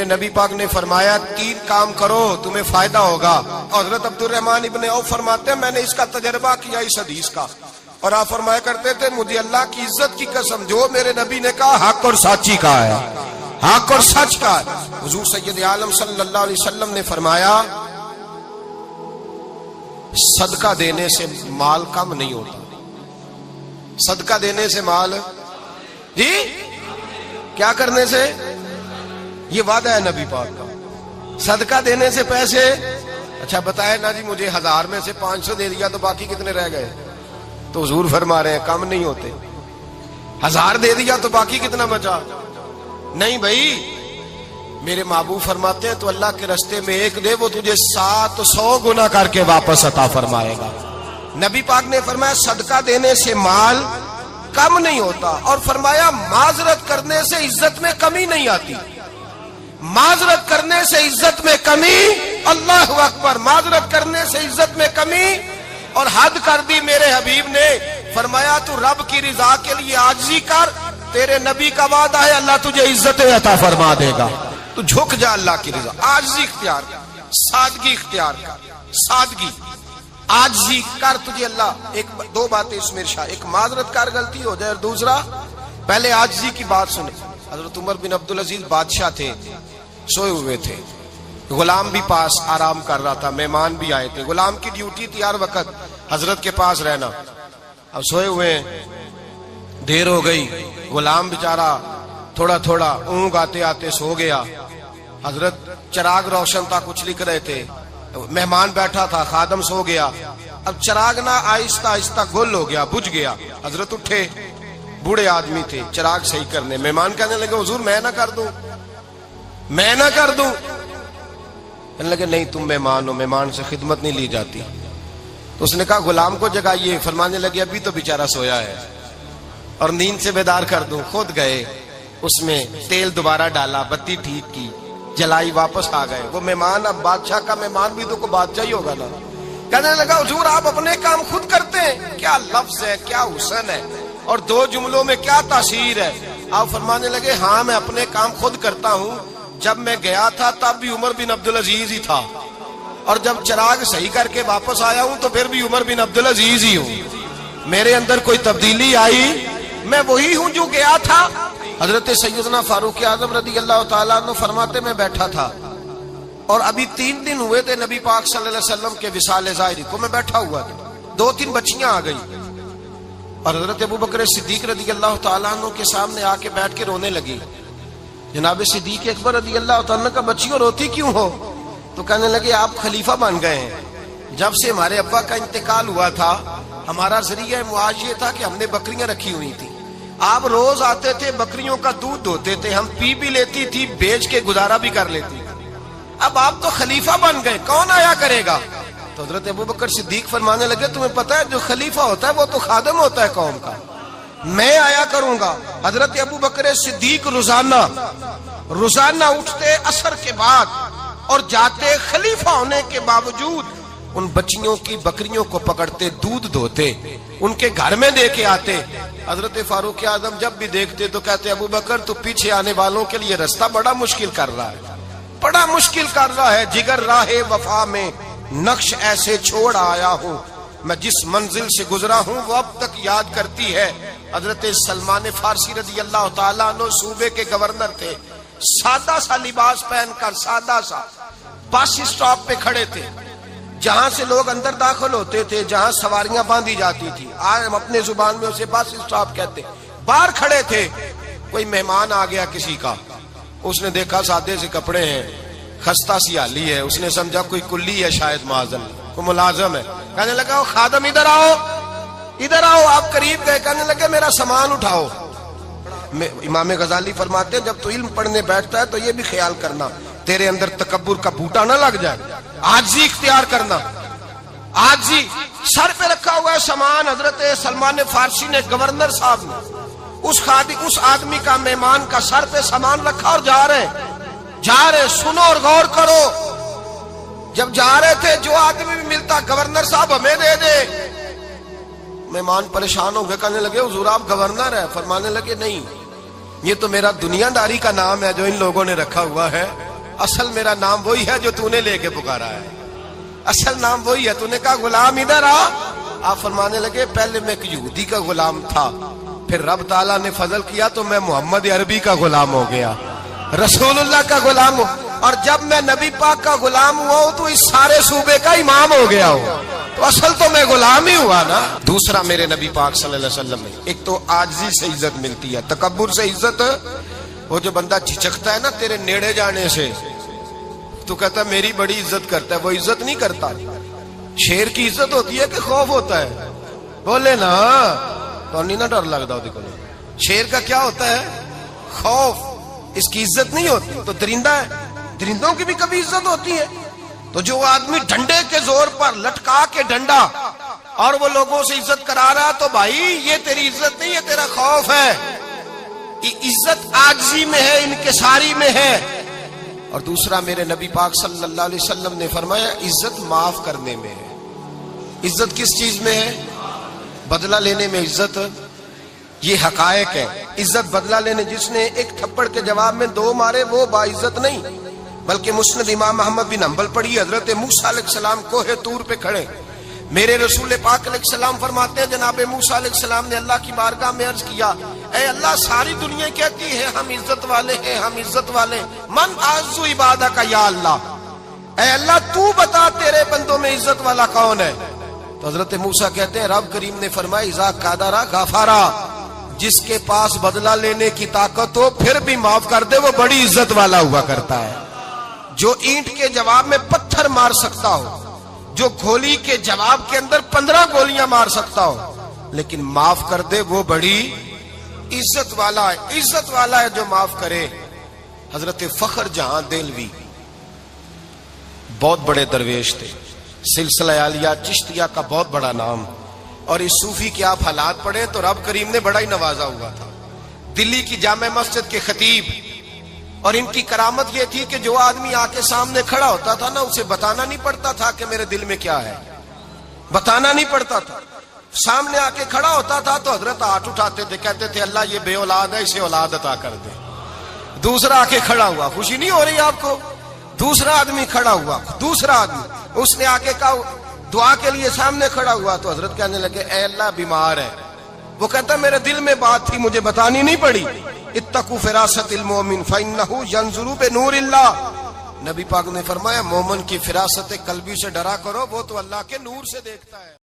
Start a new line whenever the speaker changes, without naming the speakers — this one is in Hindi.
नबी पाक ने फरमाया 3 काम करो तुम्हें फायदा होगा। हजरत अब्दुर्रहमान इब्ने औफ फरमाते हैं मैंने इसका तजर्बा किया इस हदीस का, और आप फरमाया करते थे मुझे अल्लाह की इज्जत की कसम जो मेरे नबी ने कहा हक और साची का है, हक और सच का है। हुजूर सैयद आलम सल्लल्लाहु अलैहि वसल्लम ने फरमाया सदका देने से माल कम नहीं होता। सदका देने से माल जी क्या करने से, ये वादा है नबी पाक का। सदका देने से पैसे, अच्छा बताए ना जी मुझे 1000 में से 500 दे दिया तो बाकी कितने रह गए, तो हुजूर फरमा रहे हैं कम नहीं होते। 1000 दे दिया तो बाकी कितना बचा, नहीं भाई मेरे महबूब फरमाते हैं तो अल्लाह के रास्ते में एक दे वो तुझे 700 गुना करके वापस अता फरमाएगा। नबी पाक ने फरमाया सदका देने से माल कम नहीं होता, और फरमाया माजरत करने से इज्जत में कमी नहीं आती। माजरत करने से इज्जत में कमी, अल्लाह अकबर, माजरत करने से इज्जत में कमी। और हद कर दी मेरे हबीब ने, फरमाया तू रब की रिजा के लिए आजिज़ी कर, तेरे नबी का वादा है अल्लाह तुझे इज्जत अता फरमा देगा। तू झुक जा अल्लाह की रिजा, आजिज़ी इख्तियार कर, सादगी इख्तियार कर, सादगी आजिज़ी कर, तुझे अल्लाह। एक दो बातें इसमें इरशाद, एक माजरत कर गलती हो जाए, और दूसरा पहले आजिज़ी की बात सुने। हजरत उमर बिन अब्दुल अजीज बादशाह थे, सोए हुए थे, गुलाम भी पास आराम कर रहा था, मेहमान भी आए थे। गुलाम की ड्यूटी थी हर वक्त हजरत के पास रहना। अब सोए हुए देर हो गई, गुलाम बेचारा थोड़ा थोड़ा ऊँग आते आते सो गया। हजरत चिराग रोशन था, कुछ लिख रहे थे, मेहमान बैठा था, खादम सो गया। अब चिराग ना आहिस्ता आहिस्ता गुल हो गया, बुझ गया। हजरत उठे, बूढ़े आदमी थे, चिराग सही करने। मेहमान कहने लगे हुजूर मैं ना कर दूं, मैं ना कर दूं। कहने लगे नहीं तुम मेहमान हो, मेहमान से खिदमत नहीं ली जाती। तो उसने कहा गुलाम को जगाइए। फरमाने लगे अभी तो बेचारा सोया है और नींद से बेदार कर दूं। खुद गए, उसमें तेल दोबारा डाला, बत्ती ठीक की, जलाई, वापस आ गए। वो मेहमान, अब बादशाह का मेहमान भी तो को बादशाह ही होगा ना। कहने लगा हुजूर आप अपने काम खुद करते हैं, क्या लफ्ज है, क्या हुस्न है, और 2 जुमलों में क्या तासीर है। आप फरमाने लगे हाँ मैं अपने काम खुद करता हूँ। जब मैं गया था तब भी उमर बिन अब्दुल अजीज ही था, और जब चिराग सही करके वापस आया हूँ तो फिर भी उमर बिन अब्दुल अजीज ही हूँ। मेरे अंदर कोई तब्दीली आई, मैं वही हूँ जो गया था। हजरत सैयदना फारूक आजम रदी अल्लाह ताला अन्हु फरमाते मैं बैठा था, और अभी 3 दिन हुए थे नबी पाक सल्लल्लाहु अलैहि वसल्लम के विसाल ज़ाहिरी को। मैं बैठा हुआ था, 2-3 बच्चियां आ गई, और हजरत अबू बकर सिद्दीक रदी अल्लाह ताला अन्हु के सामने आके बैठ के रोने लगी। जनाब सिद्दीक अकबर रदी अल्लाह ताला अन्हु का बच्चियों रोती क्यों हो? तो कहने लगे आप खलीफा बन गए हैं। जब से हमारे अब्बा का इंतकाल हुआ था हमारा जरिया मुआश ये था कि हमने बकरियां रखी हुई थी, आप रोज आते थे, बकरियों का दूध धोते थे, हम पी भी लेती थी, बेच के गुजारा भी कर लेती। अब आप तो खलीफा बन गए, कौन आया करेगा? तो हजरत अबू बकर सिद्दीक फरमाने लगे तुम्हें पता है जो खलीफा होता है वो तो खादम होता है कौम का, मैं आया करूंगा। हजरत अबू बकर सिद्दीक रोजाना उठते असर के बाद और जाते, खलीफा होने के बावजूद उन बच्चियों की बकरियों को पकड़ते, दूध धोते, उनके घर में दे के आते। हजरत फारूक आजम जब भी देखते तो कहते अबू बकर तू पीछे आने वालों के लिए रास्ता बड़ा मुश्किल कर रहा है, बड़ा मुश्किल कर रहा है। जिगर राहे वफा में नक्श ऐसे छोड़ आया हूँ, मैं जिस मंजिल से गुजरा हूँ वो अब तक याद करती है। हजरत सलमान फारसी रजी अल्लाह ताला अन्हु सूबे के गवर्नर थे, सादा सा लिबास पहनकर, सादा सा, बस स्टॉप पे खड़े थे, जहां से लोग अंदर दाखिल होते थे, जहां सवारियां बांधी जाती थी, आज हम अपने जुबान में उसे बस स्टॉप कहते। बाहर खड़े थे, कोई मेहमान आ गया किसी का, उसने देखा सादे से कपड़े हैं, खस्ता सी हाली है, उसने समझा कोई कुल्ली है शायद, माजल कोई मुलाजम है। कहने लगा खादम इधर आओ, इधर आओ। आप करीब गए, कहने लगे मेरा सामान उठाओ। इमाम गजाली फरमाते जब तू इल्म पढ़ने बैठता है तो ये भी ख्याल करना तेरे अंदर तकब्बुर का बूटा ना लग जाए, आजी इख्तियार करना, आजी। सर पे रखा हुआ है सामान, हजरत सलमान फारसी ने, गवर्नर साहब ने उस आदमी का, मेहमान का सर पे सामान रखा और जा रहे। सुनो और गौर करो, जब जा रहे थे जो आदमी भी मिलता गवर्नर साहब हमें दे दे। मेहमान परेशान हो गए, कहने लगे हुजूर आप गवर्नर है? फरमाने लगे नहीं, ये तो मेरा दुनियादारी का नाम है जो इन लोगों ने रखा हुआ है। असल मेरा नाम वही है जो तूने लेके पुकारा है, असल नाम वही है। तूने कहा गुलाम इधर आ। आप फरमाने लगे पहले मैं एक यहूदी का गुलाम था, फिर रब ताला ने फजल किया तो मैं मोहम्मद अरबी का गुलाम हो गया, रसूलुल्लाह का गुलाम हो, और जब मैं नबी पाक का गुलाम हुआ हूं तो इस सारे सूबे का इमाम हो गया हूं, तो असल तो मैं गुलाम ही हुआ ना। दूसरा मेरे नबी पाक सल्लल्लाहु अलैहि वसल्लम में एक तो आजिज़ी से इज्जत मिलती है, तकब्बुर से इज्जत, वो जो बंदा झिझकता है ना तेरे नेड़े जाने से, तो कहता है मेरी बड़ी इज्जत करता है, वो इज्जत नहीं करता। शेर की इज्जत होती है कि खौफ होता है? बोले ना, तो नहीं ना डर लगता देखो। शेर का क्या होता है? खौफ, इसकी इज्जत नहीं होती। तो दरिंदा है, दरिंदों की भी कभी इज्जत होती है? तो जो आदमी डंडे के जोर पर लटका के डंडा और वो लोगों से इज्जत करा रहा, तो भाई ये तेरी इज्जत नहीं है, तेरा खौफ है। इज्जत आजिज़ी में है, इनकिसारी में है। और दूसरा मेरे नबी पाक सल्लल्लाहु अलैहि वसल्लम ने फरमाया इज्जत माफ करने में है। इज्जत किस चीज में है? बदला लेने में इज्जत, ये हकायक है। इज्जत बदला लेने, जिसने एक थप्पड़ के जवाब में 2 मारे वो बाइज्जत नहीं, बल्कि मुस्नद इमाम अहमद बिन हंबल पढ़ी, हजरत मूसा अलैहिस्सलाम कोहे तूर पे खड़े, मेरे रसूल पाक अलैहिस्सलाम फरमाते हैं जनाब मूसा अलैहिस्सलाम ने अल्लाह की बारगाह में अर्ज किया, ऐ अल्लाह सारी दुनिया कहती है हम इज्जत वाले हैं, हम इज्जत वाले, मन आज़्ज़ु इबादा का या अल्लाह, ऐ अल्लाह तू बता तेरे बंदों में इज्जत वाला कौन है? तो हजरत मूसा कहते हैं रब करीम ने फरमाया इज़ा कादरा गाफारा, जिसके पास बदला लेने की ताकत हो फिर भी माफ कर दे वो बड़ी इज्जत वाला हुआ करता है। जो ईंट के जवाब में पत्थर मार सकता हो, जो गोली के जवाब के अंदर 15 गोलियां मार सकता हो, लेकिन माफ कर दे वो बड़ी इज्जत वाला है। इज्जत वाला है जो माफ करे। हजरत फखर जहां देलवी बहुत बड़े दरवेश थे, सिलसिला आलिया चिश्तिया का बहुत बड़ा नाम, और इस सूफी के आप हालात पढ़े तो रब करीम ने बड़ा ही नवाजा हुआ था। दिल्ली की जामे मस्जिद के खतीब, और इनकी करामत यह थी कि जो आदमी आके सामने खड़ा होता था ना, उसे बताना नहीं पड़ता था कि मेरे दिल में क्या है, बताना नहीं पड़ता था। सामने आके खड़ा होता था तो हजरत हाथ उठाते थे, कहते थे अल्लाह ये बे औलाद है, इसे औलाद अता कर दे। दूसरा आके खड़ा हुआ, खुशी नहीं हो रही आपको? दूसरा आदमी खड़ा हुआ, दूसरा आदमी, उसने आके कहा दुआ के लिए सामने खड़ा हुआ, तो हजरत कहने लगे ऐ अल्लाह बीमार है। वो कहता मेरे दिल में बात थी, मुझे बतानी नहीं पड़ी। इत्तकू फिरासतिल मोमिन फइन्नहु यंजुरु बिनूरिल्लाह, नबी पाक ने फरमाया मोमिन की फिरासत कल्बी से डरा करो, वो तो अल्लाह के नूर से देखता है।